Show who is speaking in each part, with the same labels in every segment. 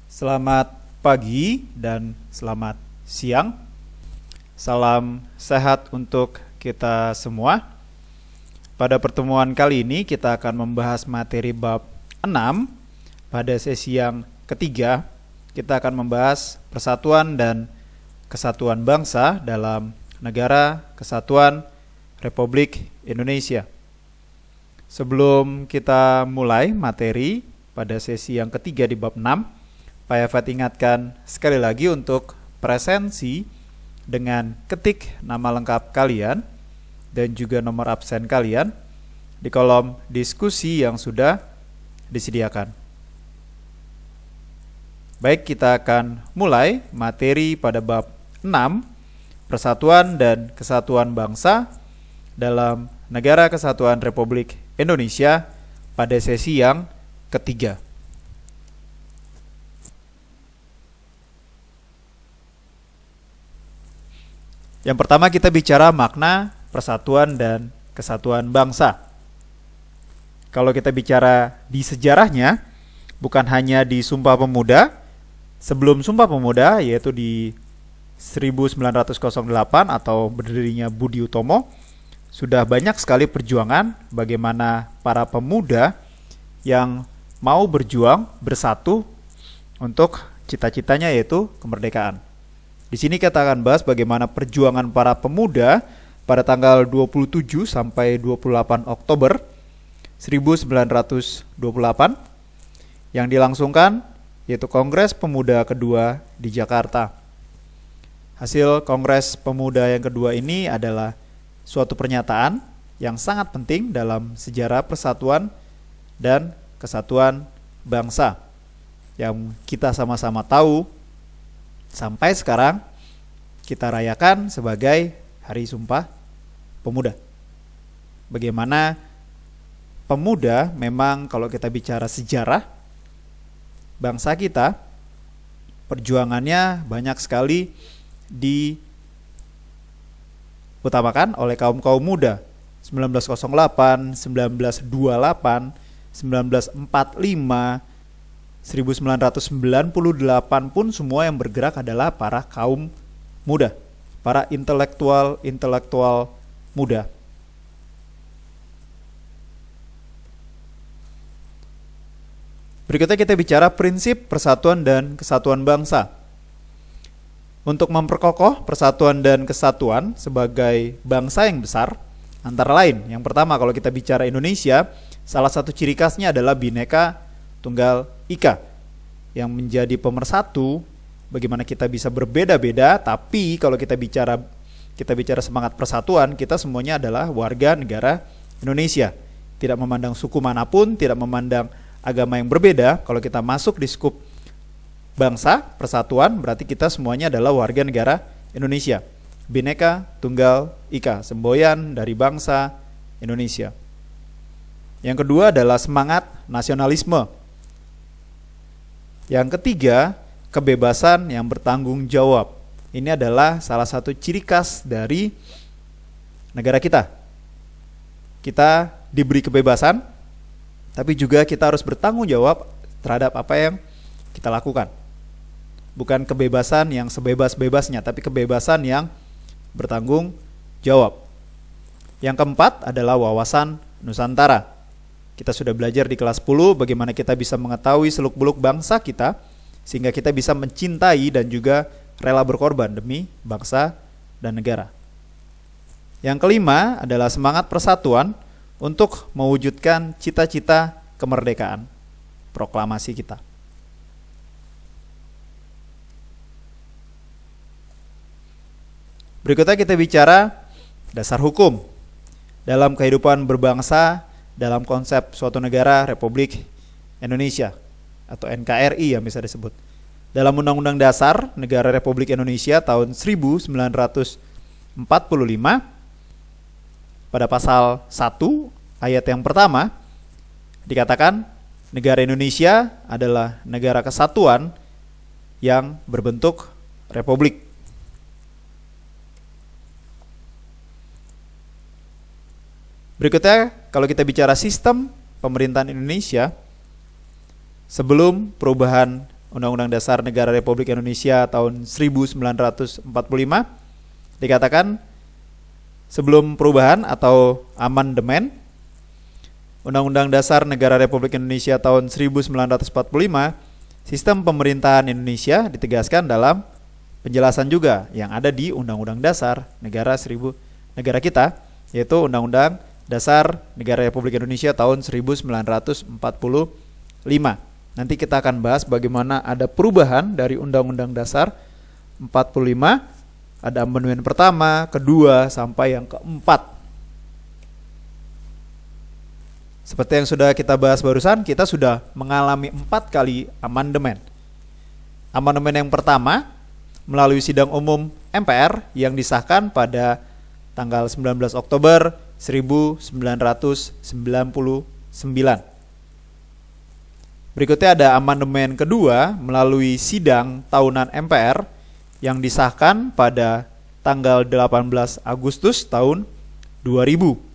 Speaker 1: Selamat pagi dan selamat siang. Salam sehat untuk kita semua. Pada pertemuan kali ini kita akan membahas materi bab 6. Pada sesi yang ketiga, kita akan membahas persatuan dan kesatuan bangsa dalam Negara Kesatuan Republik Indonesia. Sebelum kita mulai materi pada sesi yang ketiga di bab 6, Pak Yafat ingatkan sekali lagi untuk presensi dengan ketik nama lengkap kalian dan juga nomor absen kalian di kolom diskusi yang sudah disediakan. Baik, kita akan mulai materi pada bab 6, Persatuan dan Kesatuan Bangsa dalam Negara Kesatuan Republik Indonesia pada sesi yang ketiga. Yang pertama kita bicara makna persatuan dan kesatuan bangsa. Kalau kita bicara di sejarahnya, bukan hanya di Sumpah Pemuda, sebelum Sumpah Pemuda yaitu di 1908 atau berdirinya Budi Utomo, sudah banyak sekali perjuangan bagaimana para pemuda yang mau berjuang bersatu untuk cita-citanya yaitu kemerdekaan. Di sini kita akan bahas bagaimana perjuangan para pemuda pada tanggal 27 sampai 28 Oktober 1928 yang dilangsungkan yaitu Kongres Pemuda kedua di Jakarta. Hasil Kongres Pemuda yang kedua ini adalah suatu pernyataan yang sangat penting dalam sejarah persatuan dan kesatuan bangsa yang kita sama-sama tahu sampai sekarang kita rayakan sebagai Hari Sumpah Pemuda. Bagaimana pemuda memang kalau kita bicara sejarah bangsa kita, perjuangannya banyak sekali diutamakan oleh kaum-kaum muda. 1908, 1928, 1945, 1998 pun semua yang bergerak adalah para kaum muda, para intelektual muda. Berikutnya kita bicara prinsip persatuan dan kesatuan bangsa. Untuk memperkokoh persatuan dan kesatuan sebagai bangsa yang besar, antara lain, yang pertama kalau kita bicara Indonesia, salah satu ciri khasnya adalah Bhinneka Tunggal Ika, yang menjadi pemersatu bagaimana kita bisa berbeda-beda, tapi kalau kita bicara semangat persatuan, kita semuanya adalah warga negara Indonesia. Tidak memandang suku manapun, tidak memandang agama yang berbeda. Kalau kita masuk di skup bangsa, persatuan, berarti kita semuanya adalah warga negara Indonesia. Bhinneka Tunggal Ika, semboyan dari bangsa Indonesia. Yang kedua adalah semangat nasionalisme. Yang ketiga, kebebasan yang bertanggung jawab. Ini adalah salah satu ciri khas dari negara kita. Kita diberi kebebasan, tapi juga kita harus bertanggung jawab terhadap apa yang kita lakukan. Bukan kebebasan yang sebebas-bebasnya, tapi kebebasan yang bertanggung jawab. Yang keempat adalah wawasan Nusantara. Kita sudah belajar di kelas 10 bagaimana kita bisa mengetahui seluk-beluk bangsa kita sehingga kita bisa mencintai dan juga rela berkorban demi bangsa dan negara. Yang kelima adalah semangat persatuan untuk mewujudkan cita-cita kemerdekaan, proklamasi kita. Berikutnya kita bicara dasar hukum dalam kehidupan berbangsa dalam konsep suatu negara Republik Indonesia atau NKRI yang bisa disebut. Dalam Undang-Undang Dasar Negara Republik Indonesia tahun 1945 pada pasal 1 ayat yang pertama dikatakan negara Indonesia adalah negara kesatuan yang berbentuk republik. Berikutnya, kalau kita bicara sistem pemerintahan Indonesia, sebelum perubahan Undang-Undang Dasar Negara Republik Indonesia tahun 1945 dikatakan sebelum perubahan atau amandemen Undang-Undang Dasar Negara Republik Indonesia tahun 1945, sistem pemerintahan Indonesia ditegaskan dalam penjelasan juga yang ada di Undang-Undang Dasar negara kita, yaitu Undang-Undang Dasar Negara Republik Indonesia tahun 1945. Nanti kita akan bahas bagaimana ada perubahan dari Undang-Undang Dasar 45, ada amandemen pertama, kedua, sampai yang keempat. Seperti yang sudah kita bahas barusan, kita sudah mengalami 4 kali amandemen. Amandemen yang pertama melalui sidang umum MPR yang disahkan pada tanggal 19 Oktober 1999. Berikutnya ada amandemen kedua melalui sidang tahunan MPR yang disahkan pada tanggal 18 Agustus tahun 2000.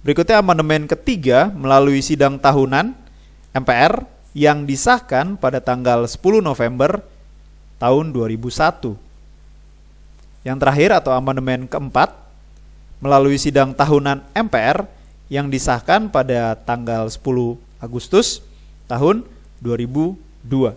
Speaker 1: Berikutnya amandemen ketiga melalui sidang tahunan MPR yang disahkan pada tanggal 10 November tahun 2001. Yang terakhir atau amandemen keempat melalui sidang tahunan MPR yang disahkan pada tanggal 10 Agustus tahun 2002.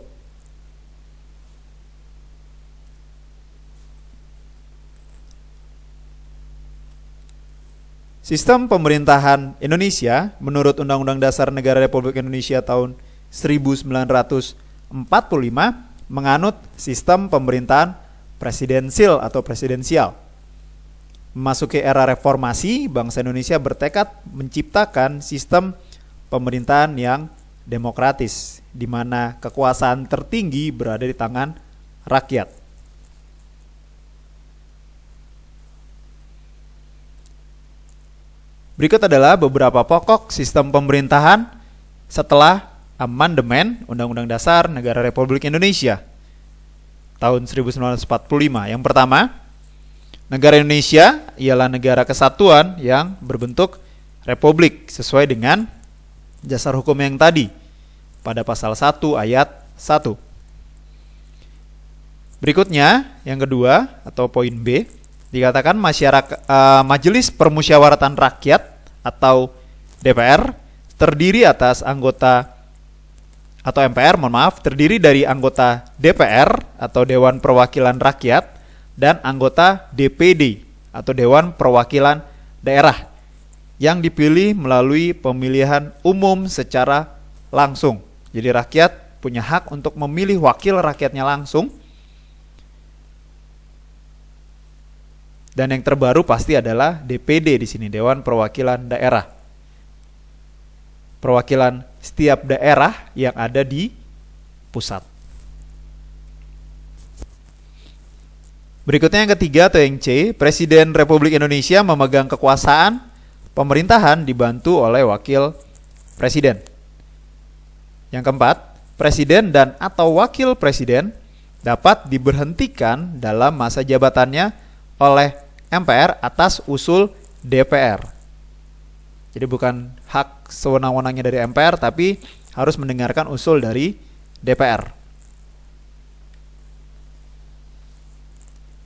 Speaker 1: Sistem pemerintahan Indonesia menurut Undang-Undang Dasar Negara Republik Indonesia tahun 1945 menganut sistem pemerintahan presidensil atau presidensial. Memasuki era reformasi, bangsa Indonesia bertekad menciptakan sistem pemerintahan yang demokratis, di mana kekuasaan tertinggi berada di tangan rakyat. Berikut adalah beberapa pokok sistem pemerintahan setelah amandemen Undang-Undang Dasar Negara Republik Indonesia tahun 1945. Yang pertama, negara Indonesia ialah negara kesatuan yang berbentuk republik sesuai dengan dasar hukum yang tadi pada pasal 1 ayat 1. Berikutnya, yang kedua atau poin B, dikatakan Majelis Permusyawaratan Rakyat atau DPR terdiri atas anggota atau MPR, terdiri dari anggota DPR atau Dewan Perwakilan Rakyat dan anggota DPD atau Dewan Perwakilan Daerah yang dipilih melalui pemilihan umum secara langsung. Jadi rakyat punya hak untuk memilih wakil rakyatnya langsung. Dan yang terbaru pasti adalah DPD di sini, Dewan Perwakilan Daerah. Perwakilan setiap daerah yang ada di pusat. Berikutnya yang ketiga atau yang C, Presiden Republik Indonesia memegang kekuasaan pemerintahan dibantu oleh Wakil Presiden. Yang keempat, Presiden dan atau Wakil Presiden dapat diberhentikan dalam masa jabatannya oleh MPR atas usul DPR. Jadi bukan hak sewenang-wenangnya dari MPR, tapi harus mendengarkan usul dari DPR.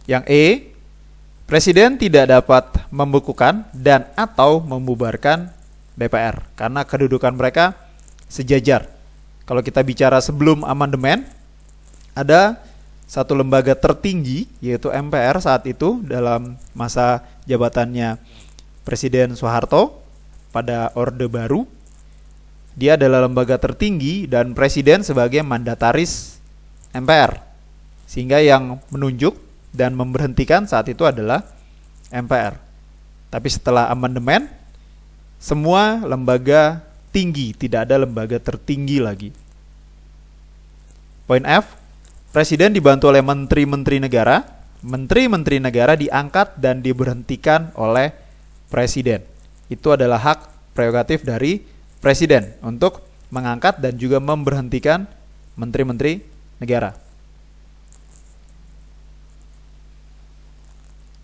Speaker 1: Yang E, Presiden tidak dapat membekukan dan atau membubarkan DPR karena kedudukan mereka sejajar. Kalau kita bicara sebelum amandemen, ada satu lembaga tertinggi yaitu MPR saat itu dalam masa jabatannya Presiden Soeharto pada Orde Baru. Dia adalah lembaga tertinggi dan Presiden sebagai mandataris MPR. Sehingga yang menunjuk dan memberhentikan saat itu adalah MPR. Tapi setelah amandemen, semua lembaga tinggi, tidak ada lembaga tertinggi lagi. Poin F, Presiden dibantu oleh menteri-menteri negara. Menteri-menteri negara diangkat dan diberhentikan oleh Presiden. Itu adalah hak prerogatif dari Presiden untuk mengangkat dan juga memberhentikan menteri-menteri negara.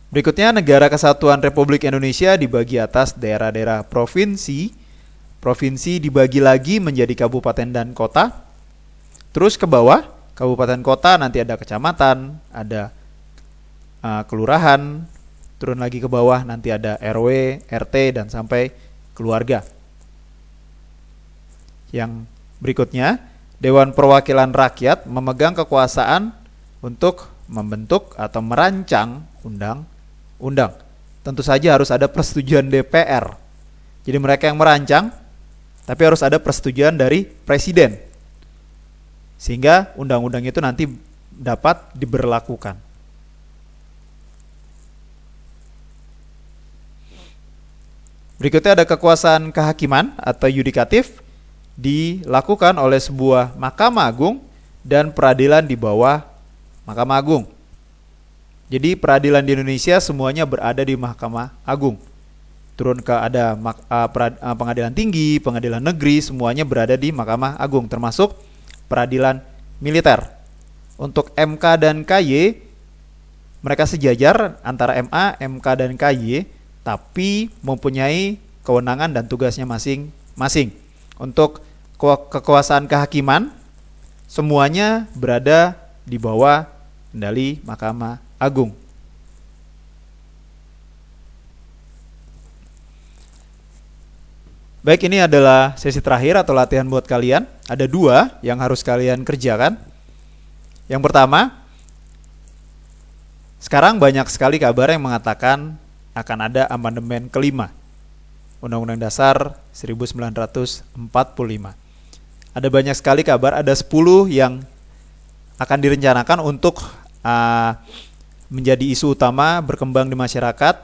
Speaker 1: Berikutnya, Negara Kesatuan Republik Indonesia dibagi atas daerah-daerah provinsi. Provinsi dibagi lagi menjadi kabupaten dan kota. Terus ke bawah, kabupaten kota nanti ada kecamatan, ada kelurahan, turun lagi ke bawah nanti ada RW, RT, dan sampai keluarga. Yang berikutnya, Dewan Perwakilan Rakyat memegang kekuasaan untuk membentuk atau merancang undang-undang. Tentu saja harus ada persetujuan DPR. Jadi mereka yang merancang, tapi harus ada persetujuan dari presiden. Sehingga undang-undang itu nanti dapat diberlakukan. Berikutnya ada kekuasaan kehakiman atau yudikatif dilakukan oleh sebuah Mahkamah Agung dan peradilan di bawah Mahkamah Agung. Jadi peradilan di Indonesia semuanya berada di Mahkamah Agung. Turun ke ada pengadilan tinggi, pengadilan negeri, semuanya berada di Mahkamah Agung, termasuk peradilan militer. Untuk MK dan KY, mereka sejajar antara MA, MK, dan KY, tapi mempunyai kewenangan dan tugasnya masing-masing. Untuk kekuasaan kehakiman, semuanya berada di bawah kendali Mahkamah Agung. Baik, ini adalah sesi terakhir atau latihan buat kalian. Ada 2 yang harus kalian kerjakan. Yang pertama, sekarang banyak sekali kabar yang mengatakan akan ada amandemen kelima Undang-Undang Dasar 1945. Ada banyak sekali kabar, ada 10 yang akan direncanakan untuk menjadi isu utama berkembang di masyarakat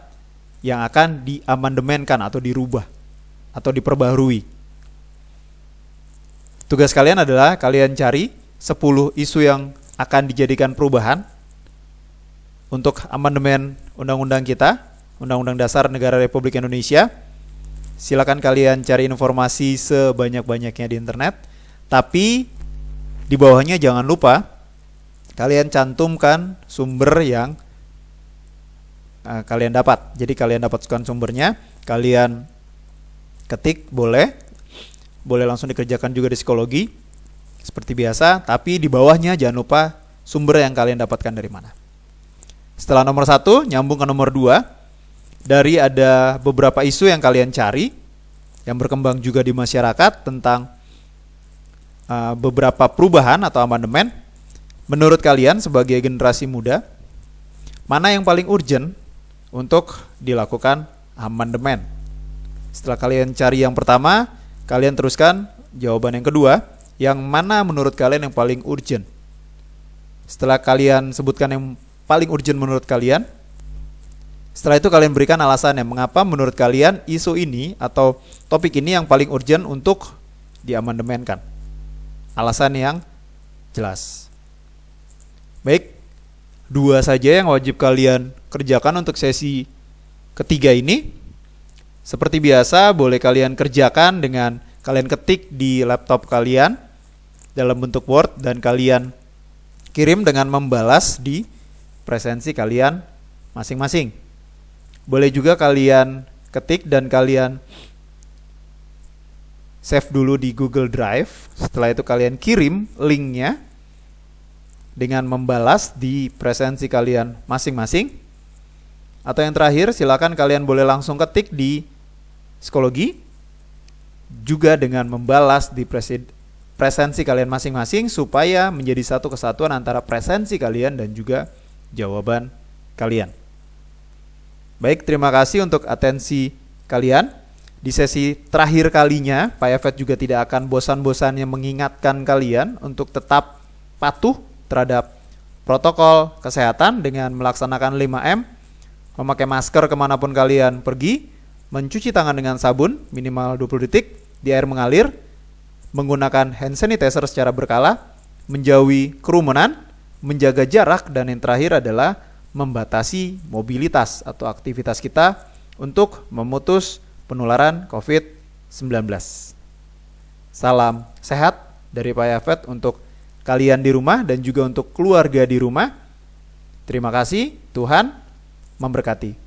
Speaker 1: yang akan diamandemenkan atau dirubah atau diperbaharui. Tugas kalian adalah kalian cari 10 isu yang akan dijadikan perubahan untuk amandemen undang-undang kita, Undang-Undang Dasar Negara Republik Indonesia. Silakan kalian cari informasi sebanyak-banyaknya di internet, tapi di bawahnya jangan lupa kalian cantumkan sumber yang kalian dapat. Jadi kalian dapatkan sumbernya, kalian ketik, boleh langsung dikerjakan juga di psikologi seperti biasa, tapi di bawahnya jangan lupa sumber yang kalian dapatkan dari mana. Setelah nomor 1, nyambung ke nomor 2. Dari ada beberapa isu yang kalian cari yang berkembang juga di masyarakat tentang beberapa perubahan atau amandemen. Menurut kalian sebagai generasi muda, mana yang paling urgent untuk dilakukan amandemen? Setelah kalian cari yang pertama, kalian teruskan jawaban yang kedua, yang mana menurut kalian yang paling urgent. Setelah kalian sebutkan yang paling urgent menurut kalian, setelah itu kalian berikan alasannya mengapa menurut kalian isu ini atau topik ini yang paling urgent untuk diamandemenkan. Alasan yang jelas. Baik, 2 saja yang wajib kalian kerjakan untuk sesi ketiga ini. Seperti biasa, boleh kalian kerjakan dengan kalian ketik di laptop kalian dalam bentuk Word dan kalian kirim dengan membalas di presensi kalian masing-masing. Boleh juga kalian ketik dan kalian save dulu di Google Drive. Setelah itu kalian kirim linknya dengan membalas di presensi kalian masing-masing. Atau yang terakhir, silakan kalian boleh langsung ketik di psikologi juga dengan membalas di presensi kalian masing-masing supaya menjadi satu kesatuan antara presensi kalian dan juga jawaban kalian. Baik, terima kasih untuk atensi kalian. Di sesi terakhir kalinya, Pak Yafet juga tidak akan bosan-bosannya mengingatkan kalian untuk tetap patuh terhadap protokol kesehatan dengan melaksanakan 5M, memakai masker kemanapun kalian pergi, mencuci tangan dengan sabun minimal 20 detik di air mengalir, menggunakan hand sanitizer secara berkala, menjauhi kerumunan, menjaga jarak, dan yang terakhir adalah membatasi mobilitas atau aktivitas kita untuk memutus penularan COVID-19. Salam sehat dari Pak Yafet untuk kalian di rumah dan juga untuk keluarga di rumah. Terima kasih, Tuhan memberkati.